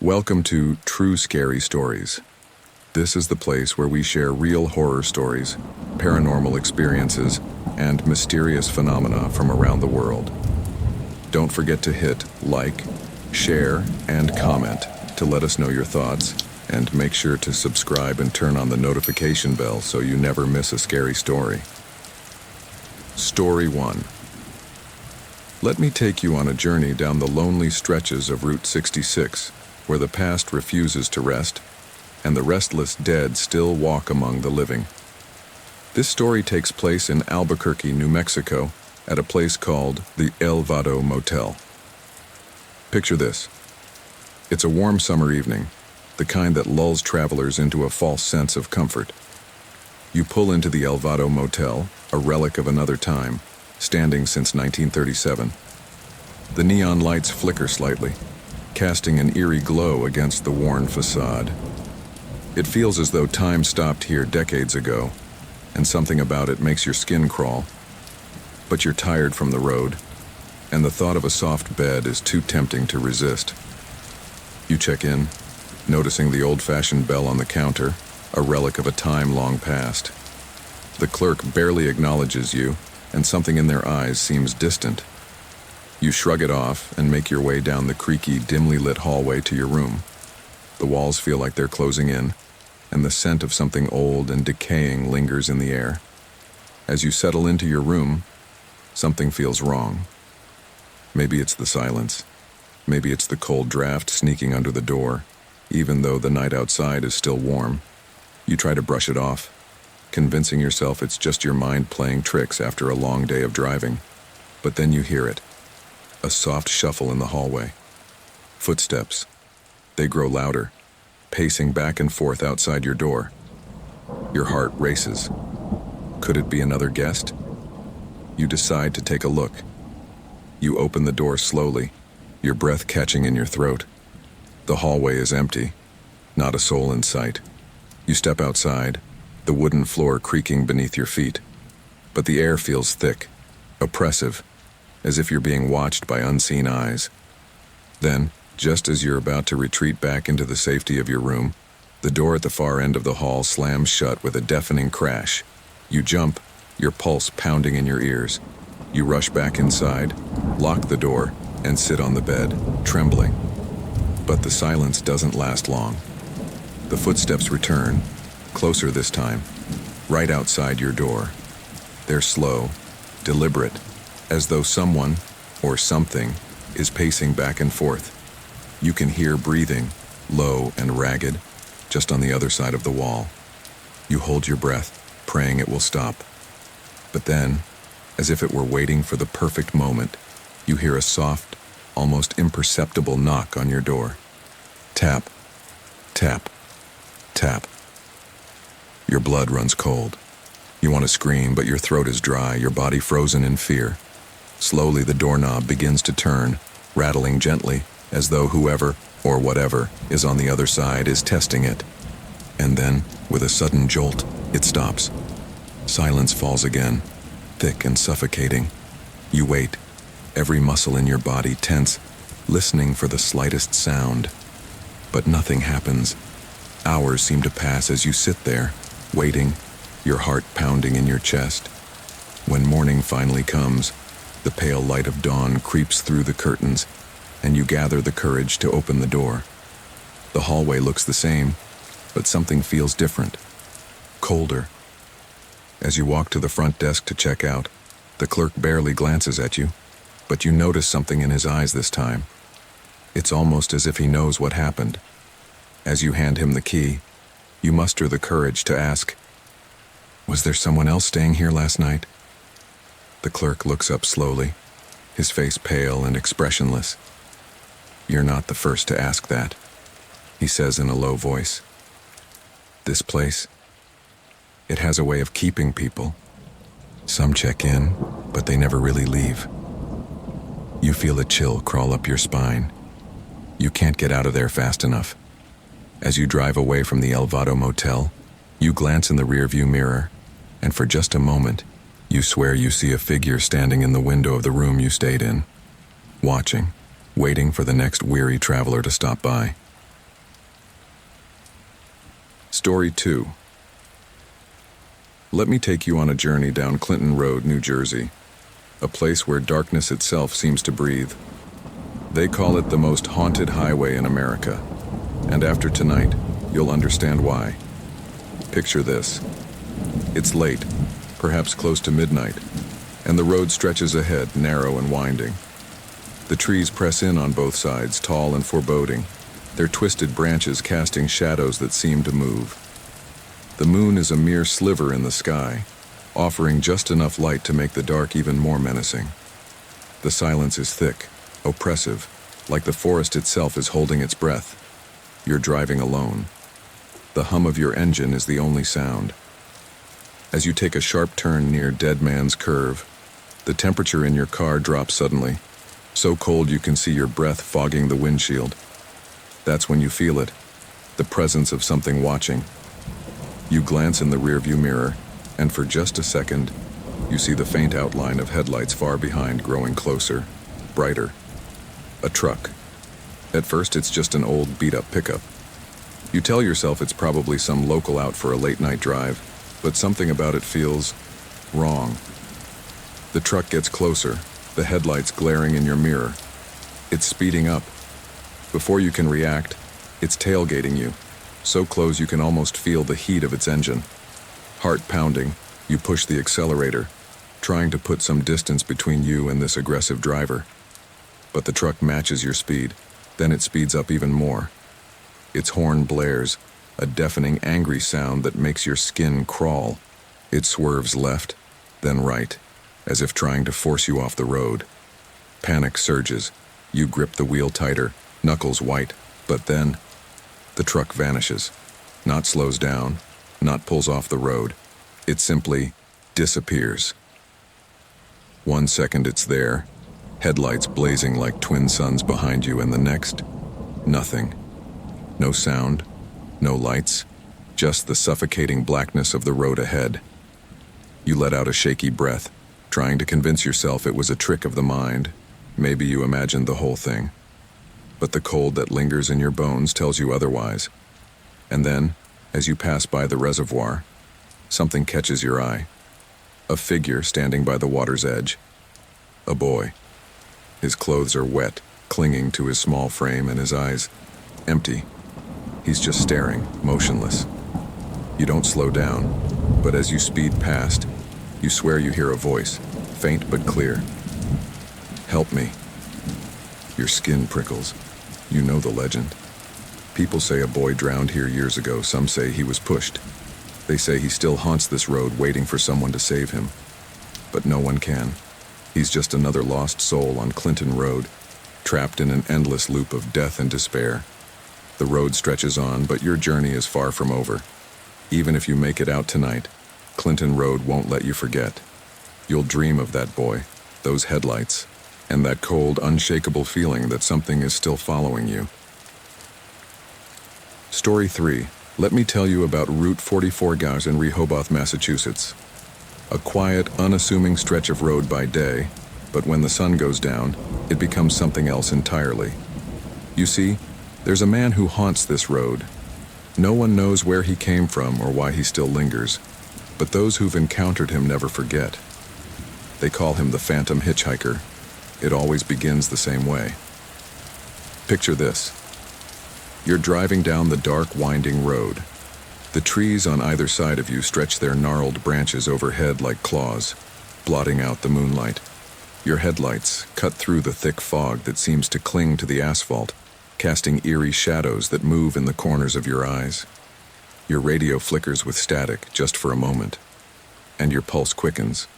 Welcome to True Scary Stories. This is the place where we share real horror stories, paranormal experiences, and mysterious phenomena from around the world. Don't forget to hit like, share, and comment to let us know your thoughts, and make sure to subscribe and turn on the notification bell so you never miss a scary story. Story 1. Let me take you on a journey down the lonely stretches of Route 66, where the past refuses to rest, and the restless dead still walk among the living. This story takes place in Albuquerque, New Mexico, at a place called the Vado Motel. Picture this. It's a warm summer evening, the kind that lulls travelers into a false sense of comfort. You pull into the Vado Motel, a relic of another time, standing since 1937. The neon lights flicker slightly, casting an eerie glow against the worn facade. It feels as though time stopped here decades ago, and something about it makes your skin crawl. But you're tired from the road, and the thought of a soft bed is too tempting to resist. You check in, noticing the old-fashioned bell on the counter, a relic of a time long past. The clerk barely acknowledges you, and something in their eyes seems distant. You shrug it off and make your way down the creaky, dimly lit hallway to your room. The walls feel like they're closing in, and the scent of something old and decaying lingers in the air. As you settle into your room, something feels wrong. Maybe it's the silence. Maybe it's the cold draft sneaking under the door, even though the night outside is still warm. You try to brush it off, convincing yourself it's just your mind playing tricks after a long day of driving. But then you hear it. A soft shuffle in the hallway. Footsteps. They grow louder, pacing back and forth outside your door. Your heart races. Could it be another guest? You decide to take a look. You open the door slowly, your breath catching in your throat. The hallway is empty, not a soul in sight. You step outside, the wooden floor creaking beneath your feet. But the air feels thick, oppressive, as if you're being watched by unseen eyes. Then, just as you're about to retreat back into the safety of your room, the door at the far end of the hall slams shut with a deafening crash. You jump, your pulse pounding in your ears. You rush back inside, lock the door, and sit on the bed, trembling. But the silence doesn't last long. The footsteps return, closer this time, right outside your door. They're slow, deliberate, as though someone, or something, is pacing back and forth. You can hear breathing, low and ragged, just on the other side of the wall. You hold your breath, praying it will stop. But then, as if it were waiting for the perfect moment, you hear a soft, almost imperceptible knock on your door. Tap, tap, tap. Your blood runs cold. You want to scream, but your throat is dry, your body frozen in fear. Slowly, the doorknob begins to turn, rattling gently, as though whoever, or whatever, is on the other side is testing it. And then, with a sudden jolt, it stops. Silence falls again, thick and suffocating. You wait, every muscle in your body tense, listening for the slightest sound. But nothing happens. Hours seem to pass as you sit there, waiting, your heart pounding in your chest. When morning finally comes, the pale light of dawn creeps through the curtains, and you gather the courage to open the door. The hallway looks the same, but something feels different. Colder. As you walk to the front desk to check out, the clerk barely glances at you, but you notice something in his eyes this time. It's almost as if he knows what happened. As you hand him the key, you muster the courage to ask, "Was there someone else staying here last night?" The clerk looks up slowly, his face pale and expressionless. "You're not the first to ask that," he says in a low voice. "This place, it has a way of keeping people. Some check in, but they never really leave." You feel a chill crawl up your spine. You can't get out of there fast enough. As you drive away from the Vado Motel, you glance in the rearview mirror, and for just a moment, you swear you see a figure standing in the window of the room you stayed in, watching, waiting for the next weary traveler to stop by. Story 2. Let me take you on a journey down Clinton Road, New Jersey, a place where darkness itself seems to breathe. They call it the most haunted highway in America, and after tonight, you'll understand why. Picture this. It's late, perhaps close to midnight, and the road stretches ahead, narrow and winding. The trees press in on both sides, tall and foreboding, their twisted branches casting shadows that seem to move. The moon is a mere sliver in the sky, offering just enough light to make the dark even more menacing. The silence is thick, oppressive, like the forest itself is holding its breath. You're driving alone. The hum of your engine is the only sound. As you take a sharp turn near Dead Man's Curve, the temperature in your car drops suddenly, so cold you can see your breath fogging the windshield. That's when you feel it, the presence of something watching. You glance in the rearview mirror, and for just a second, you see the faint outline of headlights far behind growing closer, brighter. A truck. At first, it's just an old beat-up pickup. You tell yourself it's probably some local out for a late-night drive, but something about it feels wrong. The truck gets closer, the headlights glaring in your mirror. It's speeding up. Before you can react, it's tailgating you, so close you can almost feel the heat of its engine. Heart pounding, you push the accelerator, trying to put some distance between you and this aggressive driver. But the truck matches your speed, then it speeds up even more. Its horn blares, a deafening, angry sound that makes your skin crawl. It swerves left, then right, as if trying to force you off the road. Panic surges. You grip the wheel tighter, knuckles white, but then the truck vanishes. Not slows down, not pulls off the road. It simply disappears. 1 second it's there, headlights blazing like twin suns behind you, and the next, nothing. No sound, no lights, just the suffocating blackness of the road ahead. You let out a shaky breath, trying to convince yourself it was a trick of the mind. Maybe you imagined the whole thing. But the cold that lingers in your bones tells you otherwise. And then, as you pass by the reservoir, something catches your eye. A figure standing by the water's edge. A boy. His clothes are wet, clinging to his small frame, and his eyes empty. He's just staring, motionless. You don't slow down, but as you speed past, you swear you hear a voice, faint but clear. Help me. Your skin prickles. You know the legend. People say a boy drowned here years ago. Some say he was pushed. They say he still haunts this road waiting for someone to save him. But no one can. He's just another lost soul on Clinton Road, trapped in an endless loop of death and despair. The road stretches on, but your journey is far from over. Even if you make it out tonight, Clinton Road won't let you forget. You'll dream of that boy, those headlights, and that cold, unshakable feeling that something is still following you. Story 3. Let me tell you about Route 44 in Rehoboth, Massachusetts. A quiet, unassuming stretch of road by day, but when the sun goes down, it becomes something else entirely. You see, there's a man who haunts this road. No one knows where he came from or why he still lingers, but those who've encountered him never forget. They call him the Phantom Hitchhiker. It always begins the same way. Picture this. You're driving down the dark, winding road. The trees on either side of you stretch their gnarled branches overhead like claws, blotting out the moonlight. Your headlights cut through the thick fog that seems to cling to the asphalt, casting eerie shadows that move in the corners of your eyes. Your radio flickers with static just for a moment, and your pulse quickens,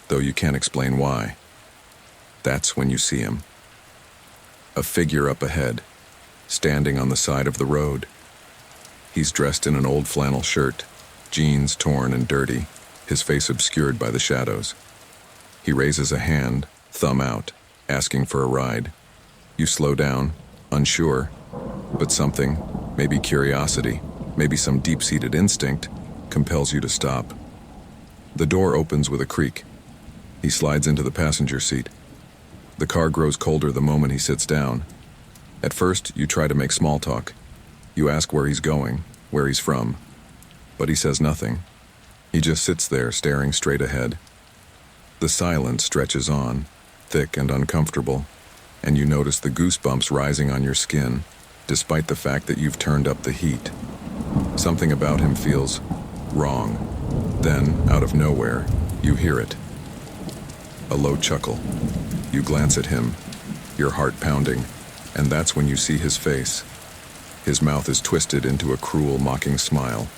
though you can't explain why. That's when you see him. A figure up ahead, standing on the side of the road. He's dressed in an old flannel shirt, jeans torn and dirty, his face obscured by the shadows. He raises a hand, thumb out, asking for a ride. You slow down, unsure, but something, maybe curiosity, maybe some deep-seated instinct, compels you to stop. The door opens with a creak. He slides into the passenger seat. The car grows colder the moment he sits down. At first, you try to make small talk. You ask where he's going, where he's from, but he says nothing. He just sits there staring straight ahead. The silence stretches on, thick and uncomfortable, and you notice the goosebumps rising on your skin, despite the fact that you've turned up the heat. Something about him feels wrong. Then, out of nowhere, you hear it. A low chuckle. You glance at him, your heart pounding, and that's when you see his face. His mouth is twisted into a cruel, mocking smile.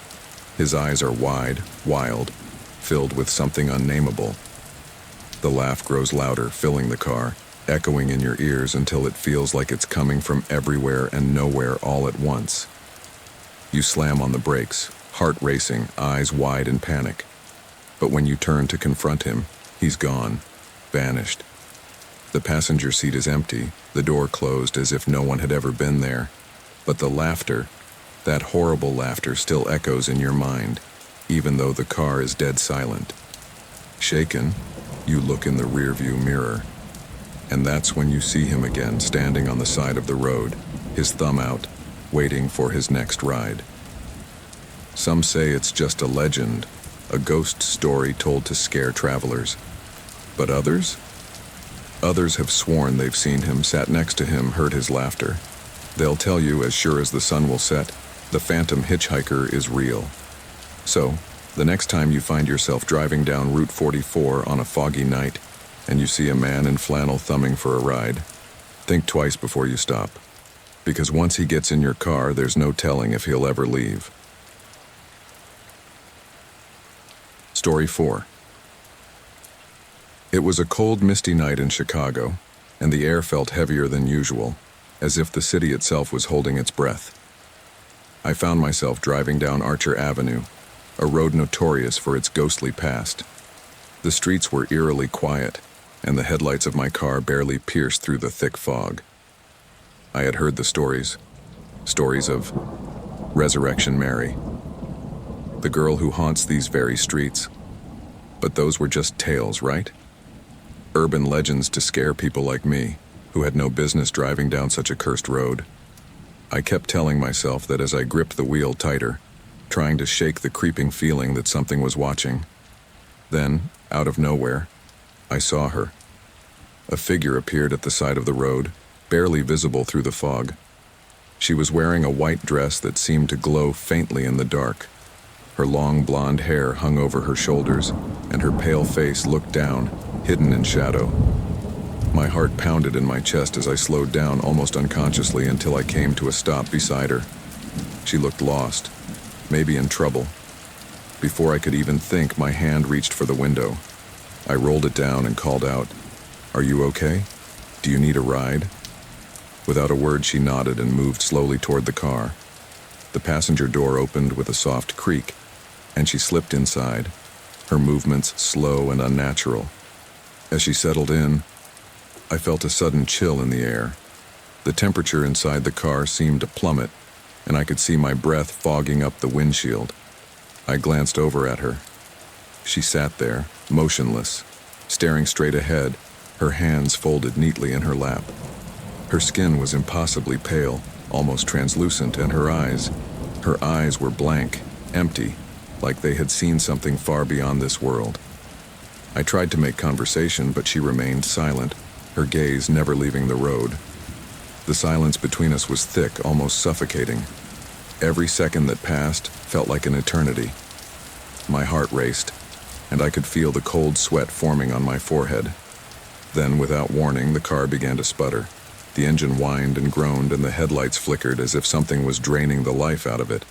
His eyes are wide, wild, filled with something unnameable. The laugh grows louder, filling the car, echoing in your ears until it feels like it's coming from everywhere and nowhere all at once. You slam on the brakes, heart racing, eyes wide in panic. But when you turn to confront him, he's gone, vanished. The passenger seat is empty, the door closed as if no one had ever been there. But the laughter, that horrible laughter, still echoes in your mind, even though the car is dead silent. Shaken, you look in the rearview mirror. And that's when you see him again, standing on the side of the road, his thumb out, waiting for his next ride. Some say it's just a legend, a ghost story told to scare travelers. But others? Others have sworn they've seen him, sat next to him, heard his laughter. They'll tell you, as sure as the sun will set, the phantom hitchhiker is real. So, the next time you find yourself driving down Route 44 on a foggy night, and you see a man in flannel thumbing for a ride, think twice before you stop. Because once he gets in your car, there's no telling if he'll ever leave. Story 4. It was a cold, misty night in Chicago, and the air felt heavier than usual, as if the city itself was holding its breath. I found myself driving down Archer Avenue, a road notorious for its ghostly past. The streets were eerily quiet, and the headlights of my car barely pierced through the thick fog. I had heard the stories of Resurrection Mary, the girl who haunts these very streets. But those were just tales, right? Urban legends to scare people like me, who had no business driving down such a cursed road. I kept telling myself that as I gripped the wheel tighter, trying to shake the creeping feeling that something was watching. Then, out of nowhere, I saw her. A figure appeared at the side of the road, barely visible through the fog. She was wearing a white dress that seemed to glow faintly in the dark. Her long blonde hair hung over her shoulders, and her pale face looked down, hidden in shadow. My heart pounded in my chest as I slowed down almost unconsciously until I came to a stop beside her. She looked lost, maybe in trouble. Before I could even think, my hand reached for the window. I rolled it down and called out, "Are you okay? Do you need a ride?" Without a word, she nodded and moved slowly toward the car. The passenger door opened with a soft creak, and she slipped inside, her movements slow and unnatural. As she settled in, I felt a sudden chill in the air. The temperature inside the car seemed to plummet, and I could see my breath fogging up the windshield. I glanced over at her. She sat there, motionless, staring straight ahead, her hands folded neatly in her lap. Her skin was impossibly pale, almost translucent, and her eyes were blank, empty, like they had seen something far beyond this world. I tried to make conversation, but she remained silent, her gaze never leaving the road. The silence between us was thick, almost suffocating. Every second that passed felt like an eternity. My heart raced, and I could feel the cold sweat forming on my forehead. Then, without warning, the car began to sputter. The engine whined and groaned, and the headlights flickered as if something was draining the life out of it.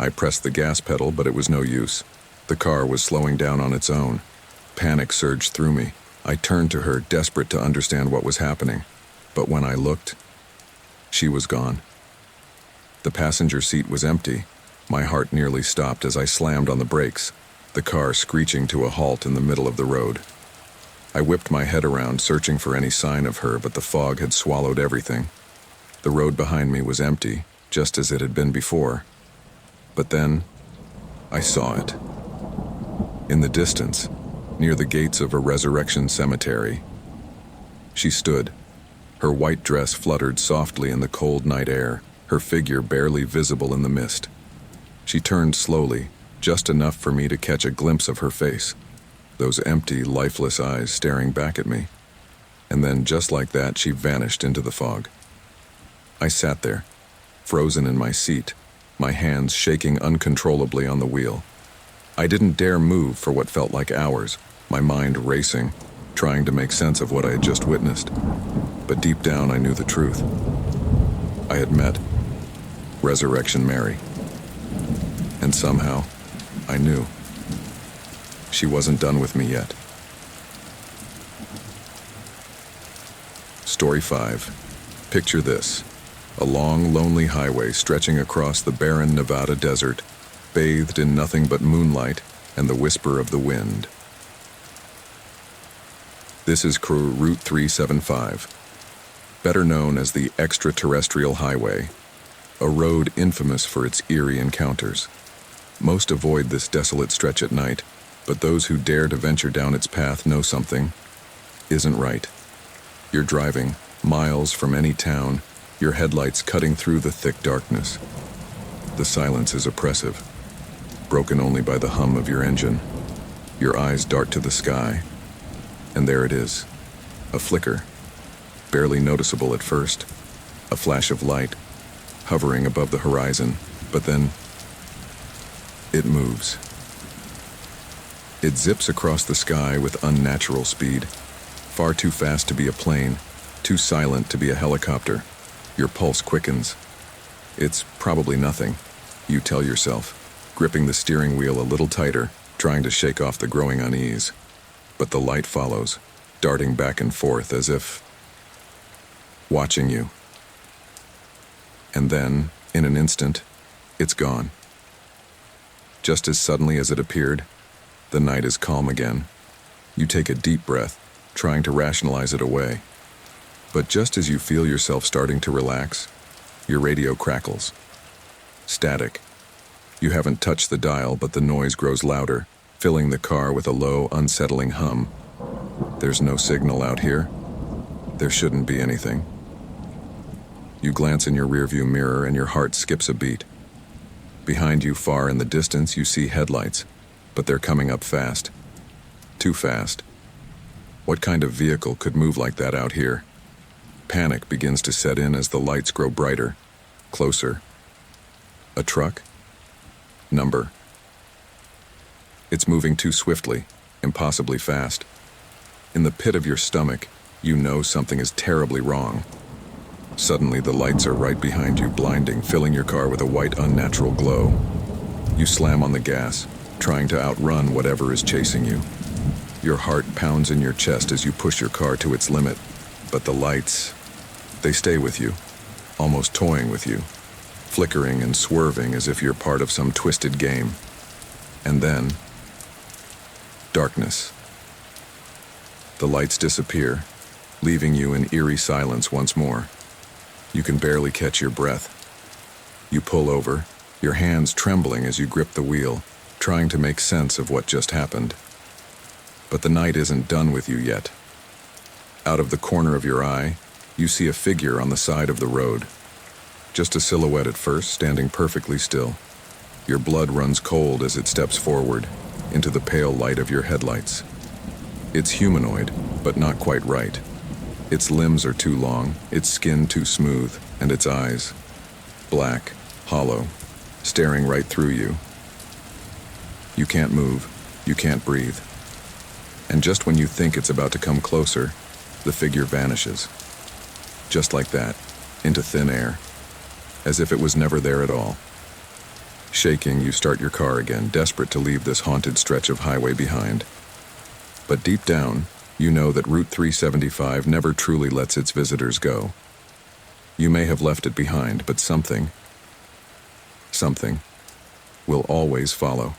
I pressed the gas pedal, but it was no use. The car was slowing down on its own. Panic surged through me. I turned to her, desperate to understand what was happening. But when I looked, she was gone. The passenger seat was empty. My heart nearly stopped as I slammed on the brakes, the car screeching to a halt in the middle of the road. I whipped my head around, searching for any sign of her, but the fog had swallowed everything. The road behind me was empty, just as it had been before. But then, I saw it. In the distance, near the gates of a resurrection cemetery. She stood. Her white dress fluttered softly in the cold night air, her figure barely visible in the mist. She turned slowly, just enough for me to catch a glimpse of her face, those empty, lifeless eyes staring back at me. And then, just like that, she vanished into the fog. I sat there, frozen in my seat, my hands shaking uncontrollably on the wheel. I didn't dare move for what felt like hours, my mind racing, trying to make sense of what I had just witnessed. But deep down, I knew the truth. I had met Resurrection Mary. And somehow, I knew. She wasn't done with me yet. Story 5. Picture this. A long, lonely highway stretching across the barren Nevada desert, bathed in nothing but moonlight and the whisper of the wind. This is Route 375, better known as the Extraterrestrial Highway, a road infamous for its eerie encounters. Most avoid this desolate stretch at night, but those who dare to venture down its path know something isn't right. You're driving, miles from any town, your headlights cutting through the thick darkness. The silence is oppressive, broken only by the hum of your engine. Your eyes dart to the sky, and there it is, a flicker, barely noticeable at first, a flash of light, hovering above the horizon, but then it moves. It zips across the sky with unnatural speed, far too fast to be a plane, too silent to be a helicopter. Your pulse quickens. It's probably nothing, you tell yourself, gripping the steering wheel a little tighter, trying to shake off the growing unease. But the light follows, darting back and forth as if watching you. And then, in an instant, it's gone. Just as suddenly as it appeared, the night is calm again. You take a deep breath, trying to rationalize it away. But just as you feel yourself starting to relax, your radio crackles. Static. You haven't touched the dial, but the noise grows louder, filling the car with a low, unsettling hum. There's no signal out here. There shouldn't be anything. You glance in your rearview mirror and your heart skips a beat. Behind you, far in the distance, you see headlights, but they're coming up fast. Too fast. What kind of vehicle could move like that out here? Panic begins to set in as the lights grow brighter, closer. A truck? Number. It's moving too swiftly, impossibly fast. In the pit of your stomach, you know something is terribly wrong. Suddenly, the lights are right behind you, blinding, filling your car with a white, unnatural glow. You slam on the gas, trying to outrun whatever is chasing you. Your heart pounds in your chest as you push your car to its limit. But the lights, they stay with you, almost toying with you, flickering and swerving as if you're part of some twisted game. And then, darkness. The lights disappear, leaving you in eerie silence once more. You can barely catch your breath. You pull over, your hands trembling as you grip the wheel, trying to make sense of what just happened. But the night isn't done with you yet. Out of the corner of your eye, you see a figure on the side of the road. Just a silhouette at first, standing perfectly still. Your blood runs cold as it steps forward, into the pale light of your headlights. It's humanoid, but not quite right. Its limbs are too long, its skin too smooth, and its eyes, black, hollow, staring right through you. You can't move, you can't breathe. And just when you think it's about to come closer, the figure vanishes. Just like that, into thin air, as if it was never there at all. Shaking, you start your car again, desperate to leave this haunted stretch of highway behind. But deep down, you know that Route 375 never truly lets its visitors go. You may have left it behind, but something will always follow.